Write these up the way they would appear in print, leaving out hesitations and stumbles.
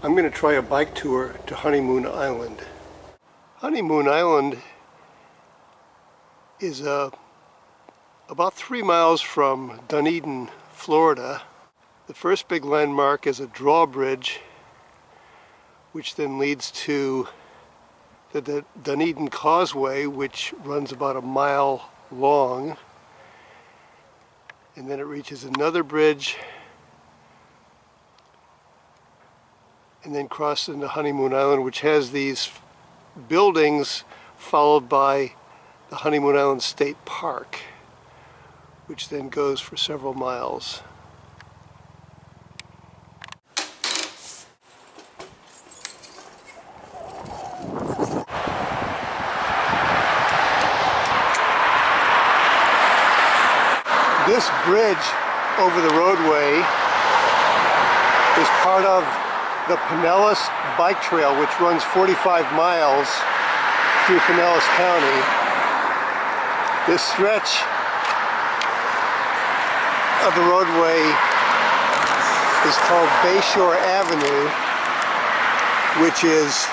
I'm going to try a bike tour to Honeymoon Island. Honeymoon Island is about 3 miles from Dunedin, Florida. The first big landmark is a drawbridge, which then leads to the Dunedin Causeway, which runs about a mile long. And then it reaches another bridge and then crosses into Honeymoon Island, which has these buildings, followed by the Honeymoon Island State Park, which then goes for several miles. This bridge over the roadway is part of the Pinellas bike trail, which runs 45 miles through Pinellas County. This stretch of the roadway is called Bayshore Avenue, which is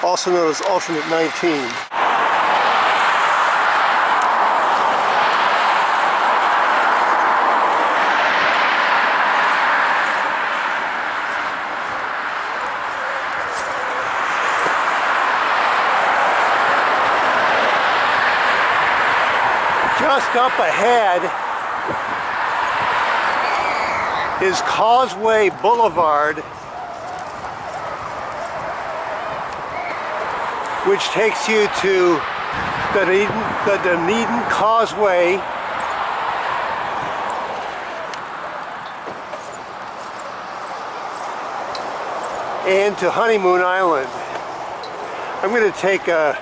also known as Alternate 19. Just up ahead is Causeway Boulevard, which takes you to the Dunedin Causeway and to Honeymoon Island. I'm going to take a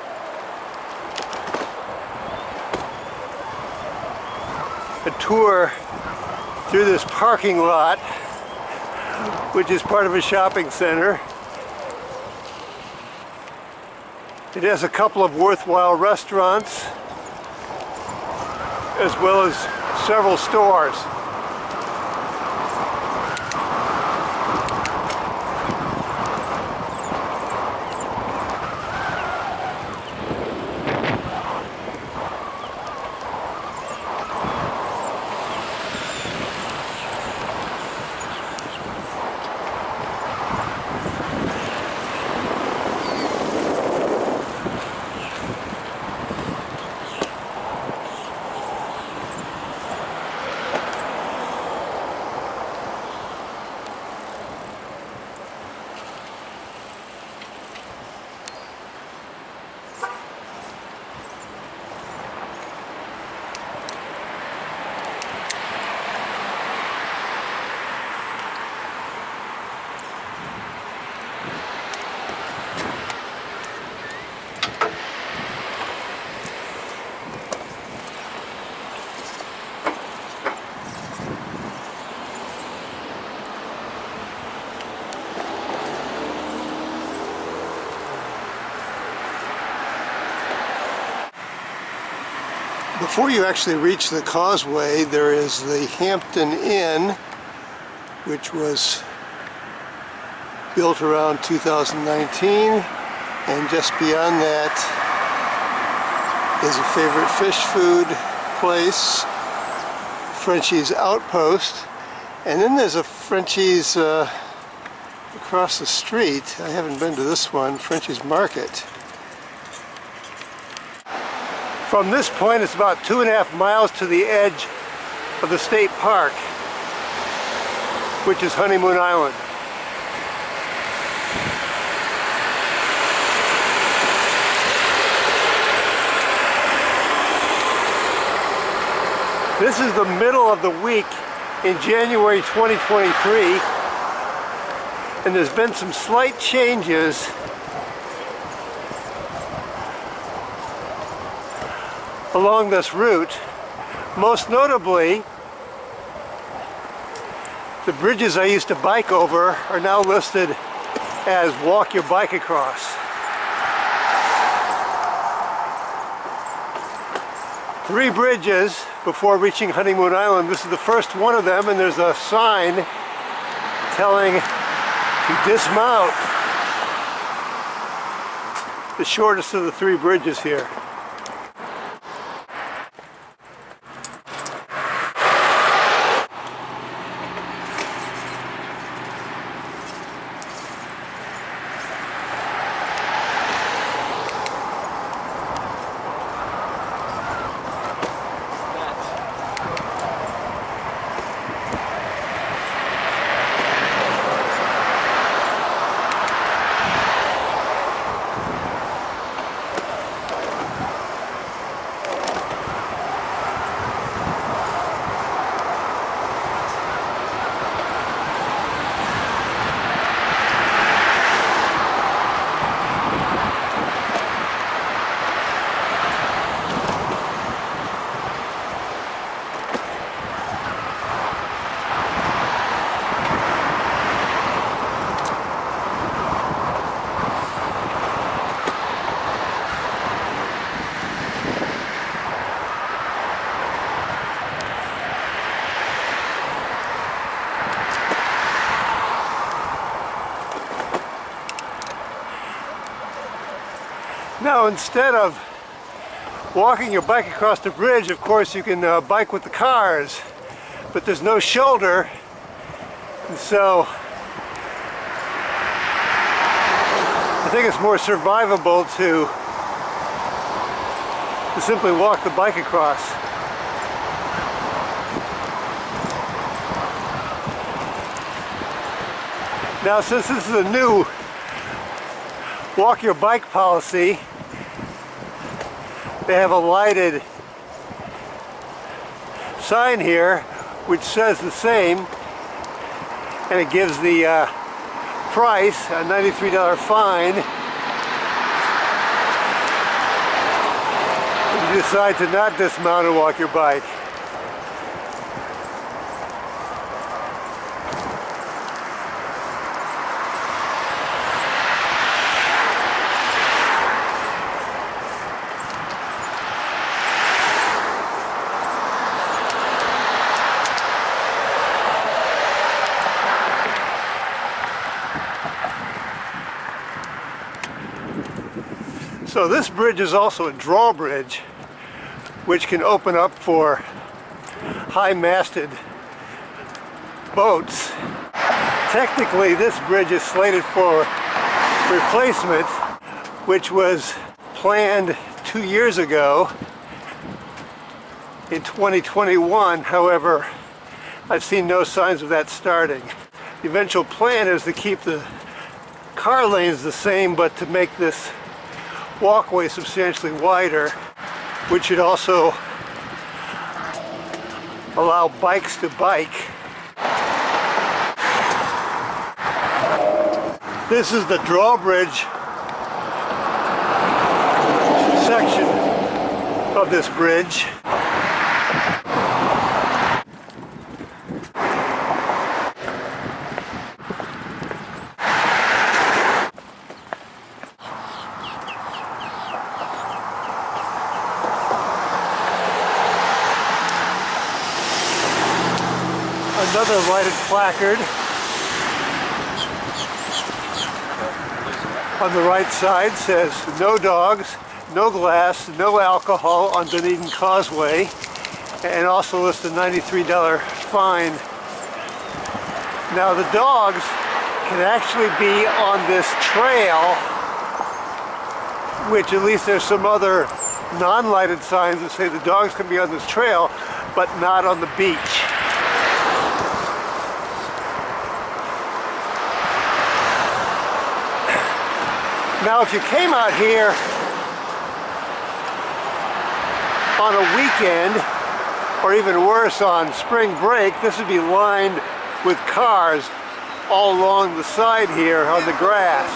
tour through this parking lot, which is part of a shopping center. It has a couple of worthwhile restaurants, as well as several stores. Before you actually reach the causeway, there is the Hampton Inn, which was built around 2019, and just beyond that is a favorite fish food place, Frenchie's Outpost, and then there's a Frenchie's across the street. I haven't been to this one, Frenchie's Market. From this point, it's about 2.5 miles to the edge of the state park, which is Honeymoon Island. This is the middle of the week in January 2023, and there's been some slight changes along this route. Most notably, the bridges I used to bike over are now listed as walk your bike across. 3 bridges before reaching Honeymoon Island. This is the first one of them, and there's a sign telling to dismount the shortest of the three bridges here. Now, instead of walking your bike across the bridge, of course you can bike with the cars, but there's no shoulder, and so I think it's more survivable to simply walk the bike across. Now, since this is a new walk your bike policy, they have a lighted sign here which says the same, and it gives the price, a $93 fine, if you decide to not dismount and walk your bike. So this bridge is also a drawbridge, which can open up for high-masted boats. Technically, this bridge is slated for replacement, which was planned 2 years ago in 2021. However, I've seen no signs of that starting. The eventual plan is to keep the car lanes the same, but to make this walkway substantially wider, which should also allow bikes to bike. This is the drawbridge section of this bridge. Another lighted placard on the right side says no dogs, no glass, no alcohol on Dunedin Causeway, and also lists a $93 fine. Now the dogs can actually be on this trail, which at least there's some other non-lighted signs that say the dogs can be on this trail, but not on the beach. Now, if you came out here on a weekend, or even worse, on spring break, this would be lined with cars all along the side here on the grass,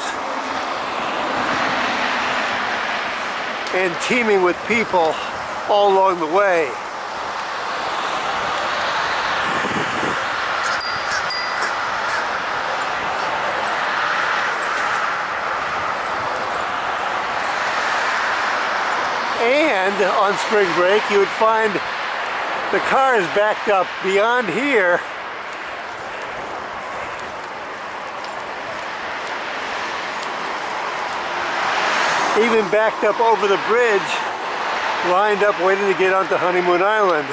and teeming with people all along the way. And on spring break, you would find the cars backed up beyond here even backed up over the bridge, lined up waiting to get onto Honeymoon Island.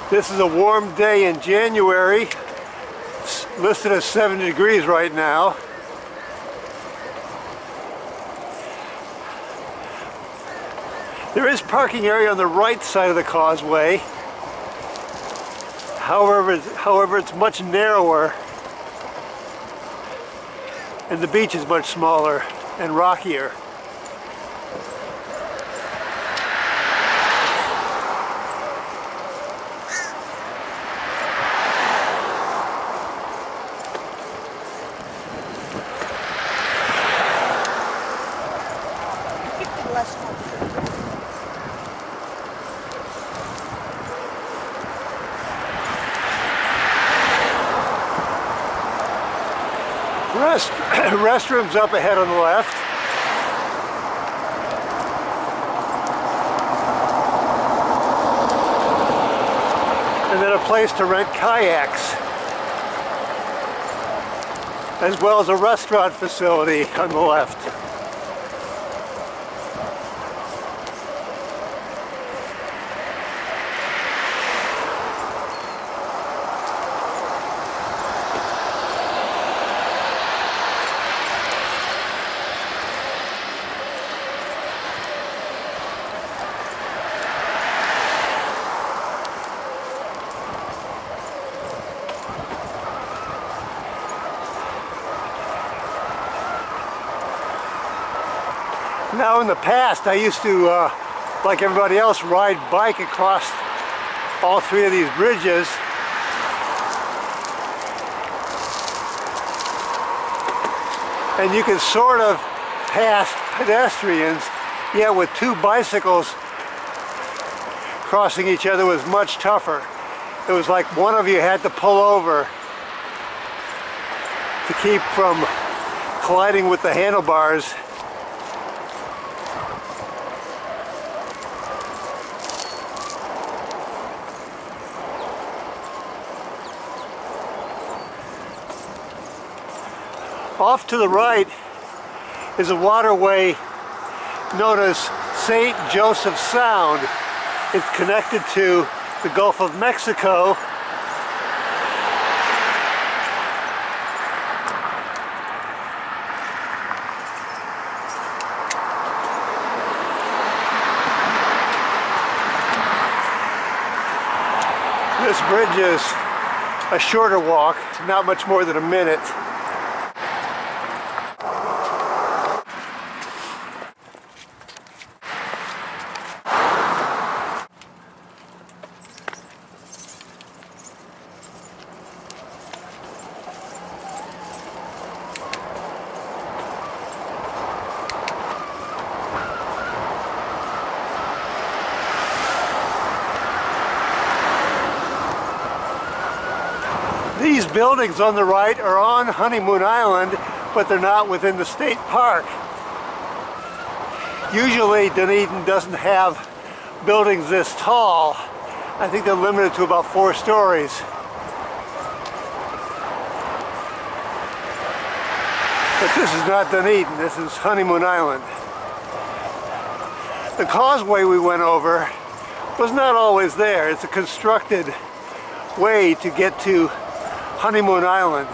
This is a warm day in January. It's listed as 70 degrees right now. There is parking area on the right side of the causeway. However, it's much narrower and the beach is much smaller and rockier. Restrooms up ahead on the left. And then a place to rent kayaks, as well as a restaurant facility on the left. Now in the past, I used to, like everybody else, ride bike across all three of these bridges. And you can sort of pass pedestrians, yet with two bicycles crossing each other was much tougher. It was like one of you had to pull over to keep from colliding with the handlebars. Off to the right is a waterway known as St. Joseph Sound. It's connected to the Gulf of Mexico. This bridge is a shorter walk, not much more than a minute. These buildings on the right are on Honeymoon Island, but they're not within the state park. Usually Dunedin doesn't have buildings this tall. I think they're limited to about 4 stories. But this is not Dunedin, this is Honeymoon Island. The causeway we went over was not always there. It's a constructed way to get to Honeymoon Island.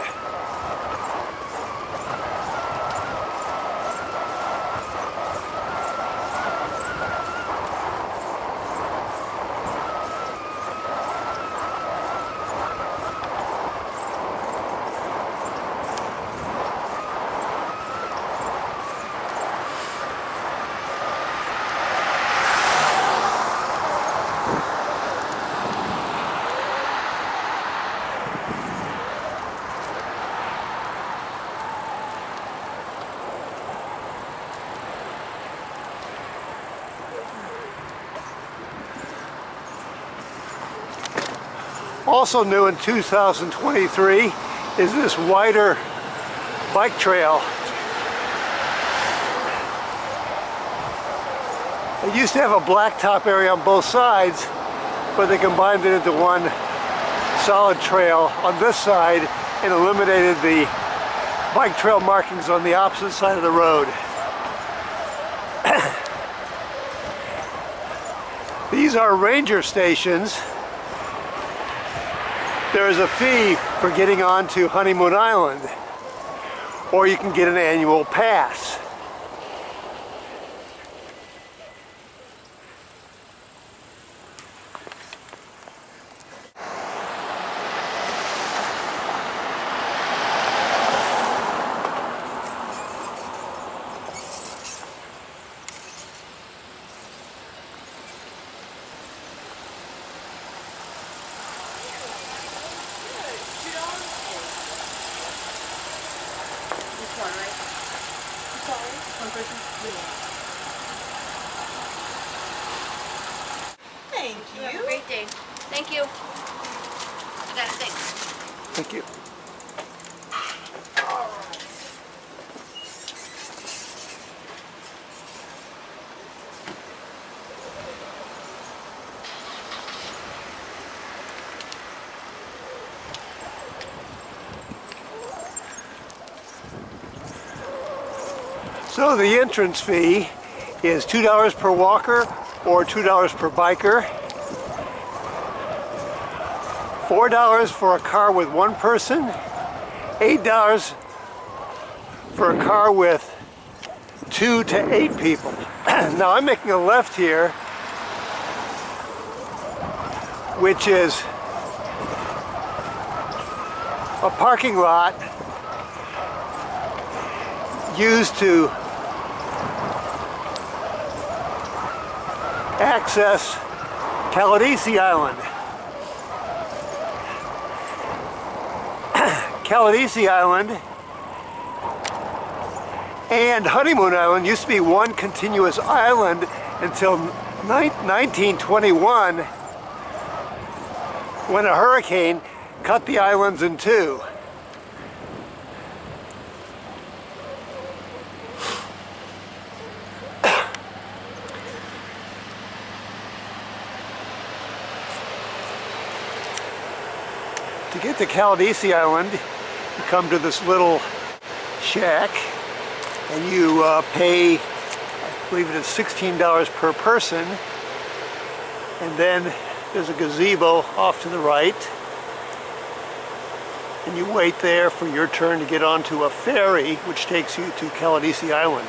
Also new in 2023 is this wider bike trail. It used to have a blacktop area on both sides, but they combined it into one solid trail on this side and eliminated the bike trail markings on the opposite side of the road. These are ranger stations. There is a fee for getting onto Honeymoon Island, or you can get an annual pass. Thank you. Have a great day. Thank you. I got it. Thanks. Thank you. So the entrance fee is $2 per walker or $2 per biker. $4 for a car with one person, $8 for a car with 2 to 8 people. Now I'm making a left here, which is a parking lot used to access Caladesi Island. Caladesi Island and Honeymoon Island used to be one continuous island until 1921, when a hurricane cut the islands in two. To get to Caladesi Island, you come to this little shack and you pay, I believe it is $16 per person, and then there's a gazebo off to the right, and you wait there for your turn to get onto a ferry which takes you to Caladesi Island.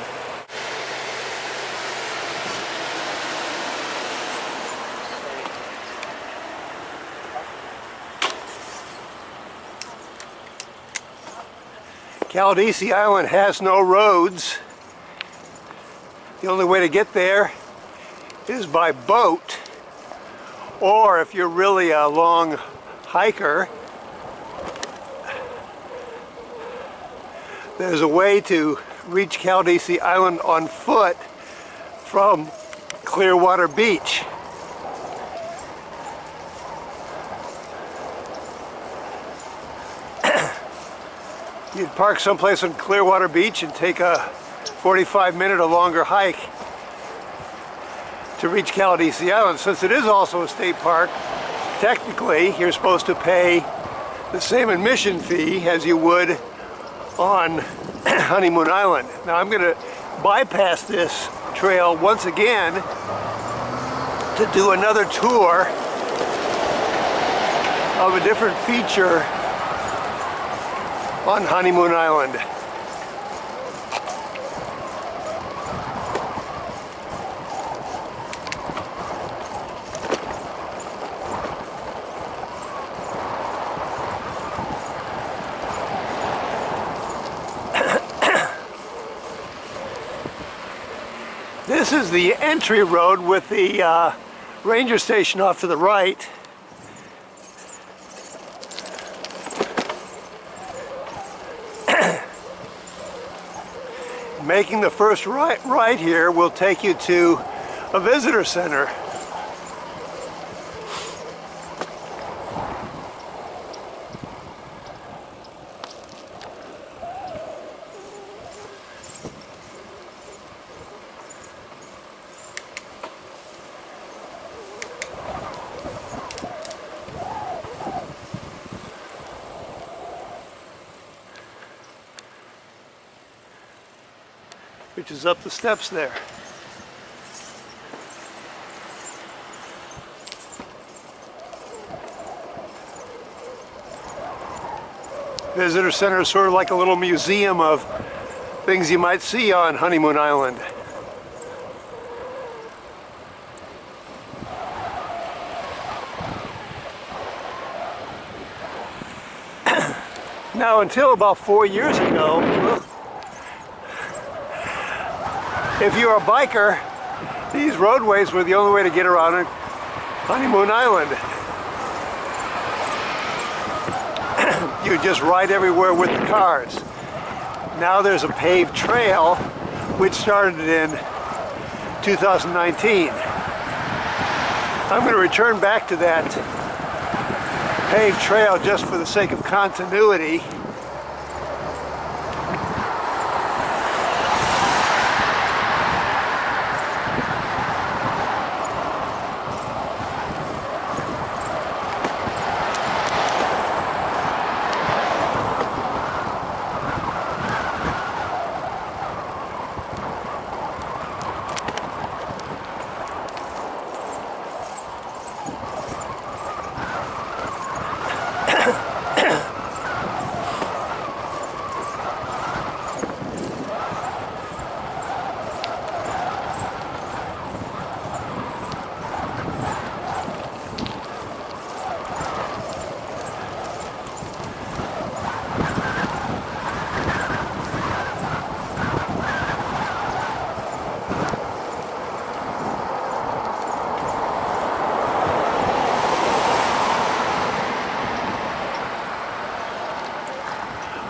Caladesi Island has no roads. The only way to get there is by boat, or if you're really a long hiker, there's a way to reach Caladesi Island on foot from Clearwater Beach. You'd park someplace on Clearwater Beach and take a 45-minute or longer hike to reach Caladesi Island. Since it is also a state park, technically you're supposed to pay the same admission fee as you would on Honeymoon Island. Now I'm going to bypass this trail once again to do another tour of a different feature on Honeymoon Island. This is the entry road with the ranger station off to the right. Making the first right here will take you to a visitor center. which is up the steps there. Visitor center is sort of like a little museum of things you might see on Honeymoon Island. Now, until about 4 years ago, if you're a biker, these roadways were the only way to get around Honeymoon Island. You just ride everywhere with the cars. Now there's a paved trail, which started in 2019. I'm going to return back to that paved trail just for the sake of continuity.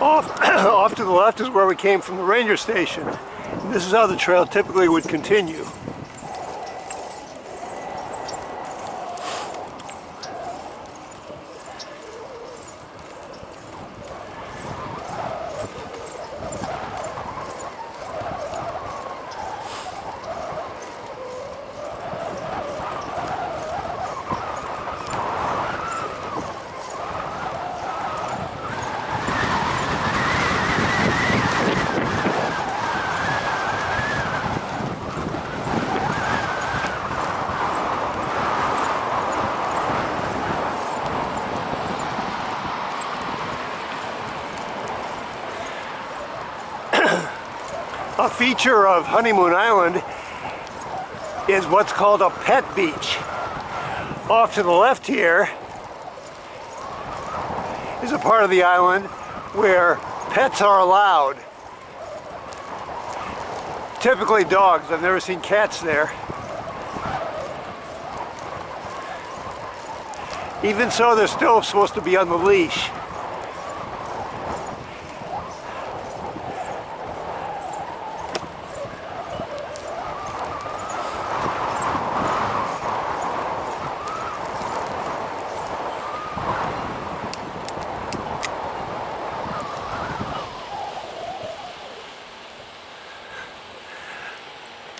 Off to the left is where we came from the ranger station. And this is how the trail typically would continue. A feature of Honeymoon Island is what's called a pet beach. Off to the left here is a part of the island where pets are allowed. Typically dogs. I've never seen cats there. Even so, they're still supposed to be on the leash.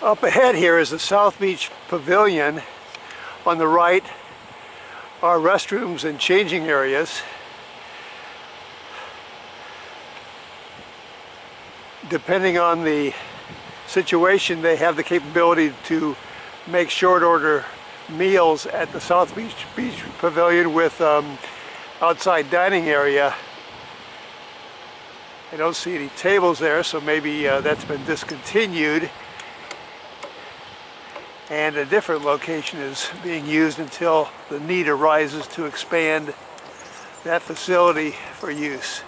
Up ahead here is the South Beach Pavilion. On the right are restrooms and changing areas. Depending on the situation, they have the capability to make short order meals at the South Beach Pavilion with outside dining area. I don't see any tables there, so maybe that's been discontinued. And a different location is being used until the need arises to expand that facility for use.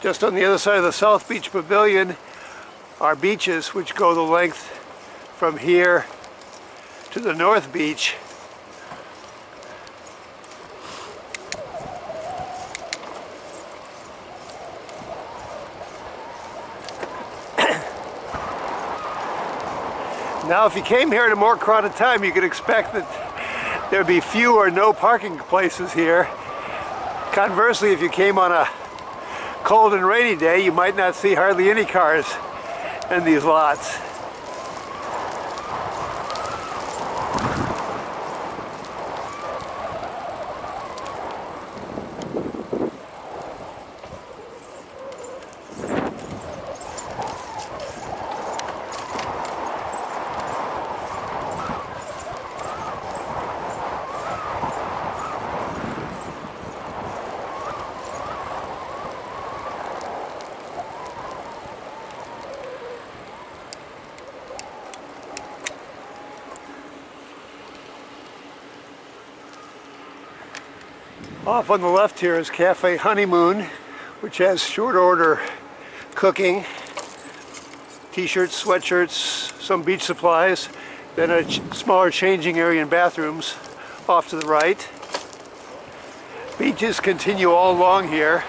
Just on the other side of the South Beach Pavilion are beaches which go the length from here to the North Beach. Now, if you came here at a more crowded time, you could expect that there'd be few or no parking places here. Conversely, if you came on a cold and rainy day, you might not see hardly any cars in these lots. Off on the left here is Cafe Honeymoon, which has short order cooking, t-shirts, sweatshirts, some beach supplies, then a smaller changing area and bathrooms off to the right. Beaches continue all along here.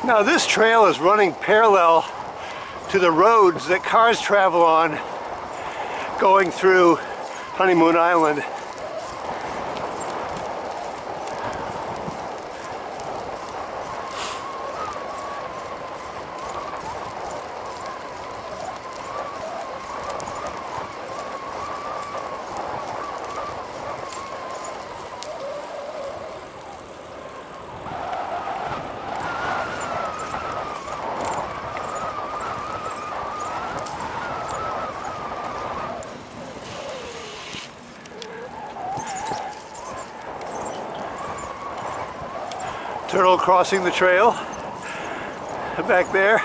Now this trail is running parallel to the roads that cars travel on going through Honeymoon Island. Turtle crossing the trail back there.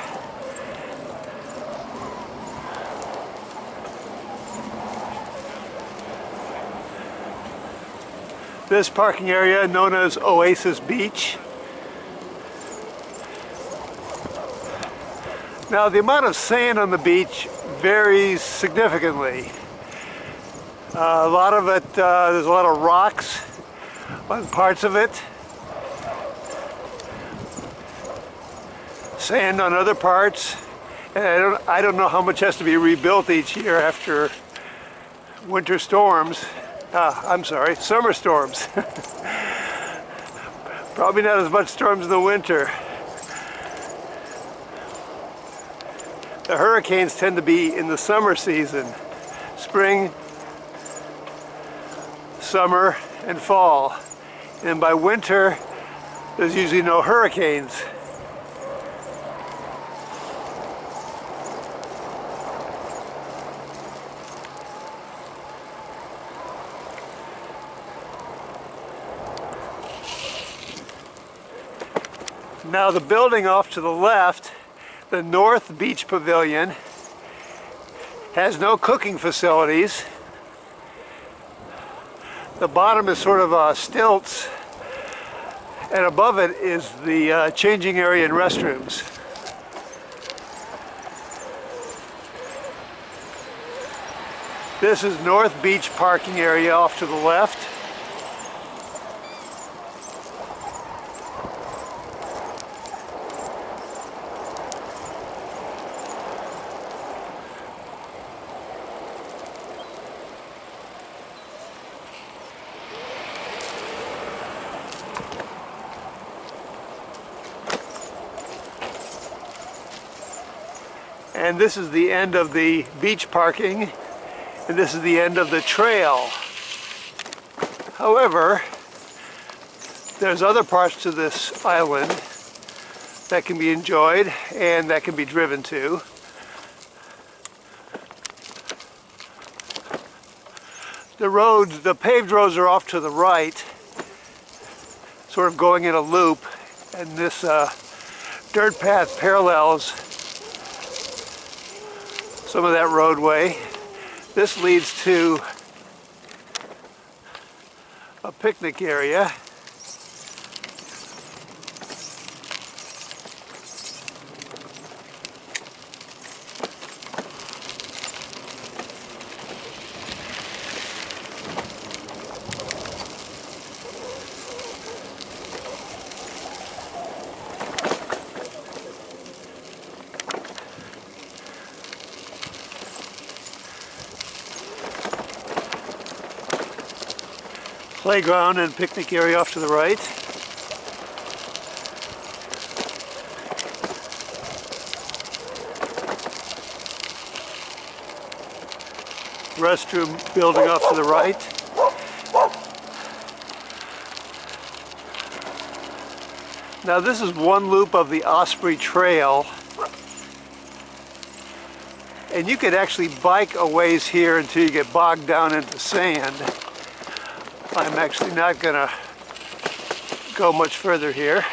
This parking area known as Oasis Beach. Now the amount of sand on the beach varies significantly. A lot of it, there's a lot of rocks on parts of it. Sand on other parts, and I don't know how much has to be rebuilt each year after winter storms. I'm sorry, summer storms. Probably not as much storms in the winter. The hurricanes tend to be in the summer season, spring, summer, and fall. And by winter, there's usually no hurricanes. Now the building off to the left, the North Beach Pavilion, has no cooking facilities. The bottom is sort of stilts, and above it is the changing area and restrooms. This is North Beach parking area off to the left. And this is the end of the beach parking, and this is the end of the trail. However, there's other parts to this island that can be enjoyed and that can be driven to. The roads, the paved roads are off to the right, sort of going in a loop, and this dirt path parallels some of that roadway. This leads to a picnic area. Playground and picnic area off to the right. Restroom building off to the right. Now this is one loop of the Osprey Trail, and you could actually bike a ways here until you get bogged down into sand. I'm actually not gonna go much further here.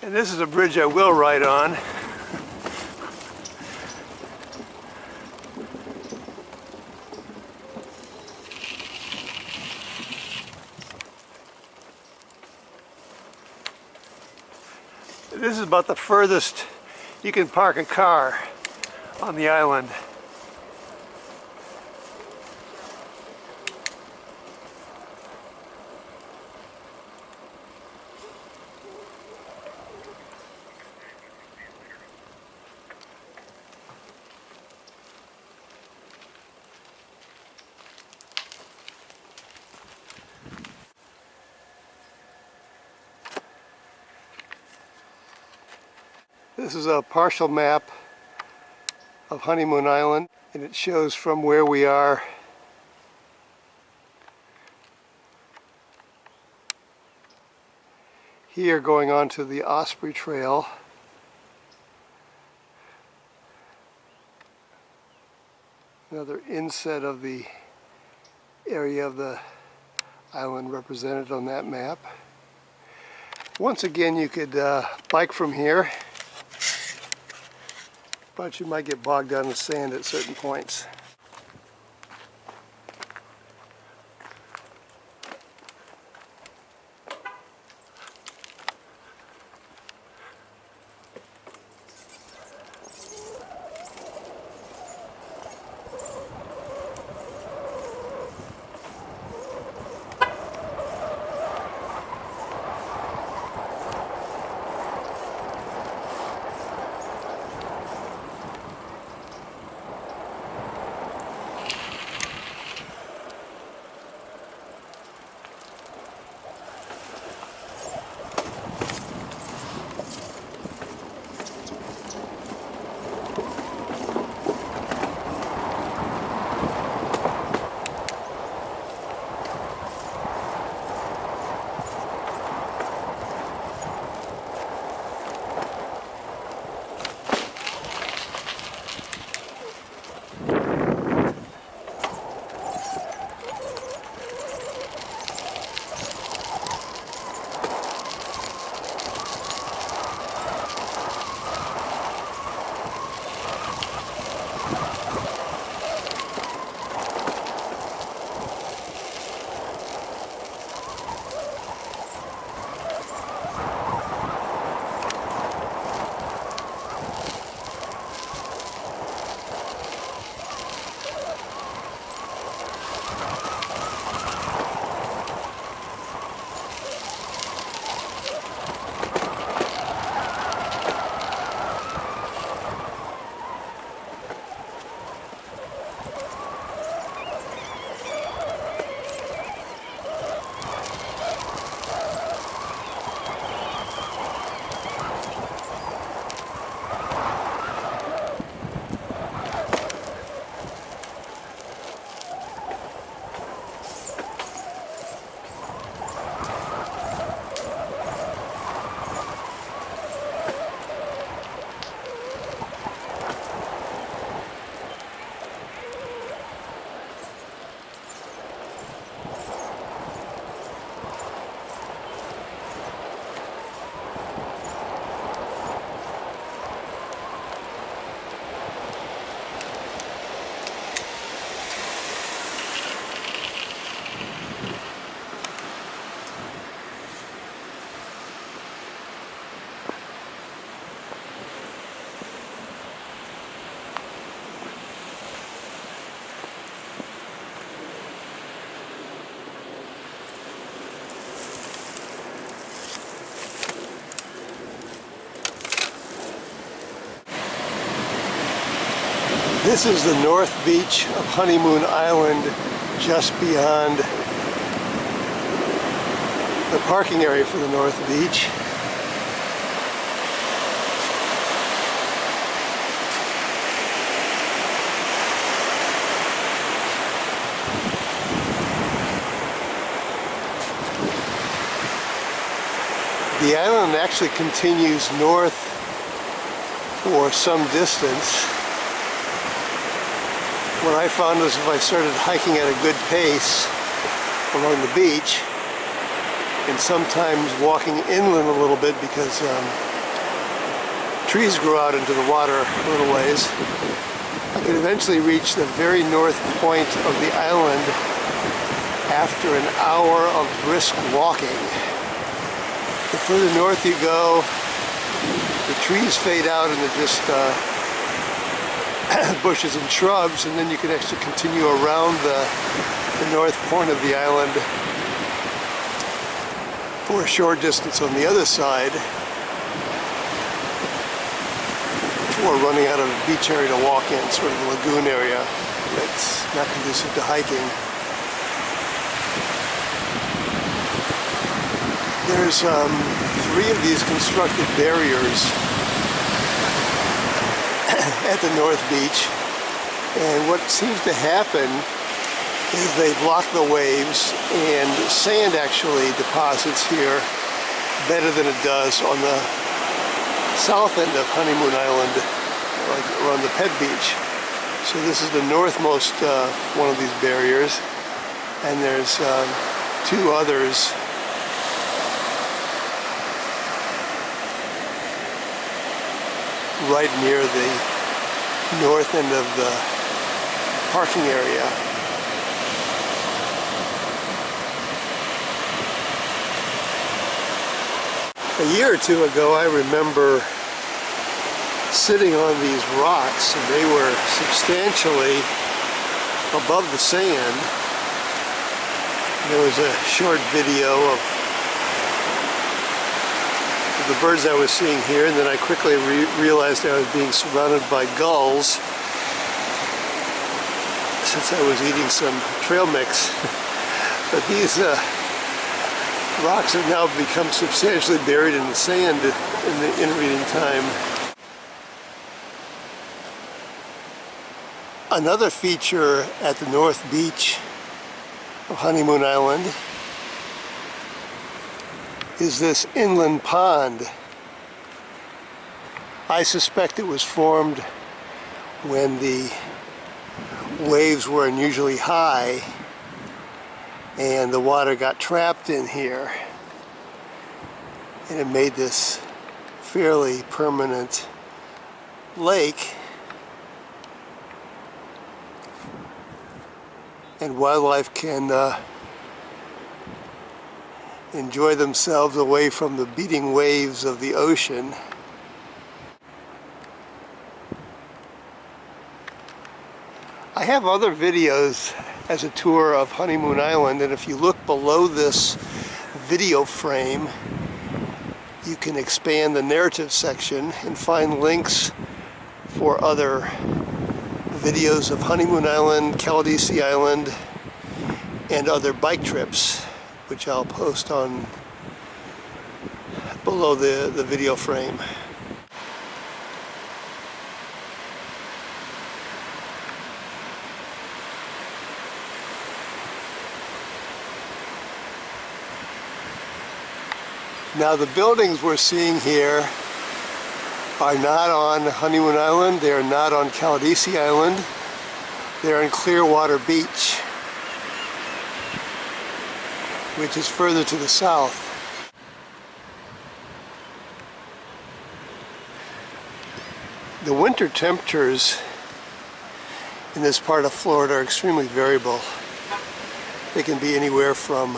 And this is a bridge I will ride on. This is about the furthest you can park a car on the island. This is a partial map of Honeymoon Island, and it shows from where we are here going on to the Osprey Trail. Another inset of the area of the island represented on that map. Once again, you could bike from here, but you might get bogged down in the sand at certain points. This is the north beach of Honeymoon Island, just beyond the parking area for the north beach. The island actually continues north for some distance. What I found was if I started hiking at a good pace along the beach, and sometimes walking inland a little bit because trees grow out into the water a little ways, I could eventually reach the very north point of the island after an hour of brisk walking. The further north you go, the trees fade out and they're just bushes and shrubs, and then you can actually continue around the north point of the island for a short distance on the other side before running out of a beach area to walk in, sort of a lagoon area that's not conducive to hiking. There's 3 of these constructed barriers at the North Beach, and what seems to happen is they block the waves, and sand actually deposits here better than it does on the south end of Honeymoon Island, like around the Pet Beach. So this is the northmost one of these barriers, and there's 2 others right near the north end of the parking area. A year or 2 ago, I remember sitting on these rocks, and they were substantially above the sand. There was a short video of the birds I was seeing here, and then I quickly realized I was being surrounded by gulls since I was eating some trail mix. But these rocks have now become substantially buried in the sand in the intervening time. Another feature at the North Beach of Honeymoon Island is this inland pond. I suspect it was formed when the waves were unusually high and the water got trapped in here, and it made this fairly permanent lake, and wildlife can enjoy themselves away from the beating waves of the ocean. I have other videos as a tour of Honeymoon Island, and if you look below this video frame, you can expand the narrative section and find links for other videos of Honeymoon Island, Caladesi Island, and other bike trips, which I'll post on below the video frame. Now the buildings we're seeing here are not on Honeymoon Island, they are not on Caladesi Island, they're on Clearwater Beach, which is further to the south. The winter temperatures in this part of Florida are extremely variable. They can be anywhere from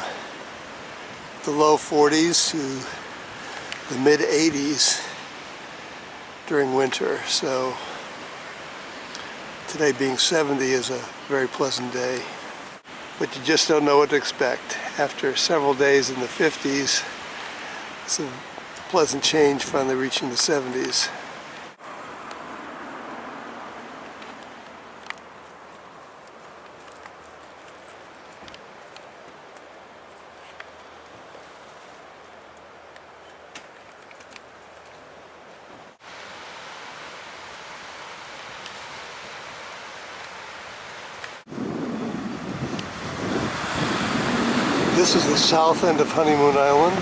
the low 40s to the mid 80s during winter. So today being 70 is a very pleasant day. But you just don't know what to expect. After several days in the 50s, it's a pleasant change finally reaching the 70s. This is the south end of Honeymoon Island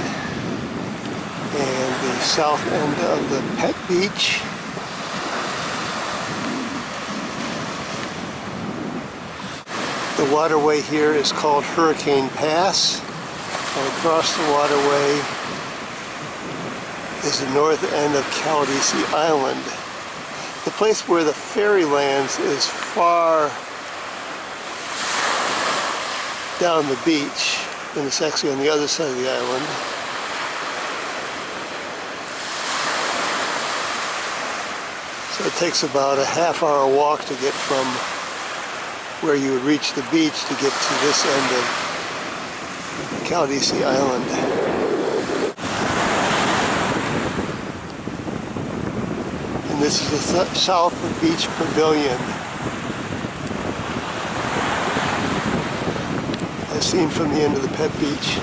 and the south end of the Pet Beach. The waterway here is called Hurricane Pass, and across the waterway is the north end of Caldese Island. The place where the ferry lands is far down the beach, and it's actually on the other side of the island. So it takes about a half-hour walk to get from where you would reach the beach to get to this end of Caldese Island. And this is the South Beach Pavilion, as seen from the end of the Pet Beach.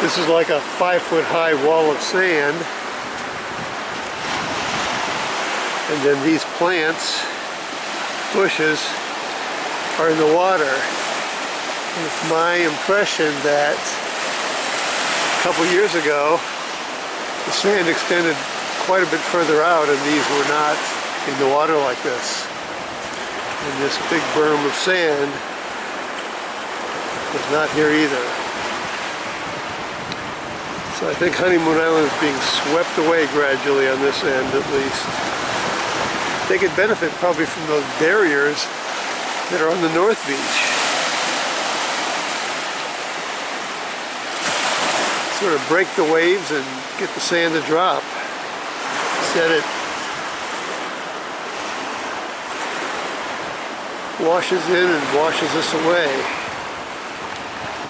This is like a 5-foot-high wall of sand. And then these plants, bushes, are in the water. And it's my impression that a couple years ago, the sand extended quite a bit further out and these were not in the water like this. And this big berm of sand was not here either. So I think Honeymoon Island is being swept away gradually on this end at least. They could benefit probably from those barriers that are on the North Beach. Sort of break the waves and get the sand to drop. Instead it washes in and washes us away.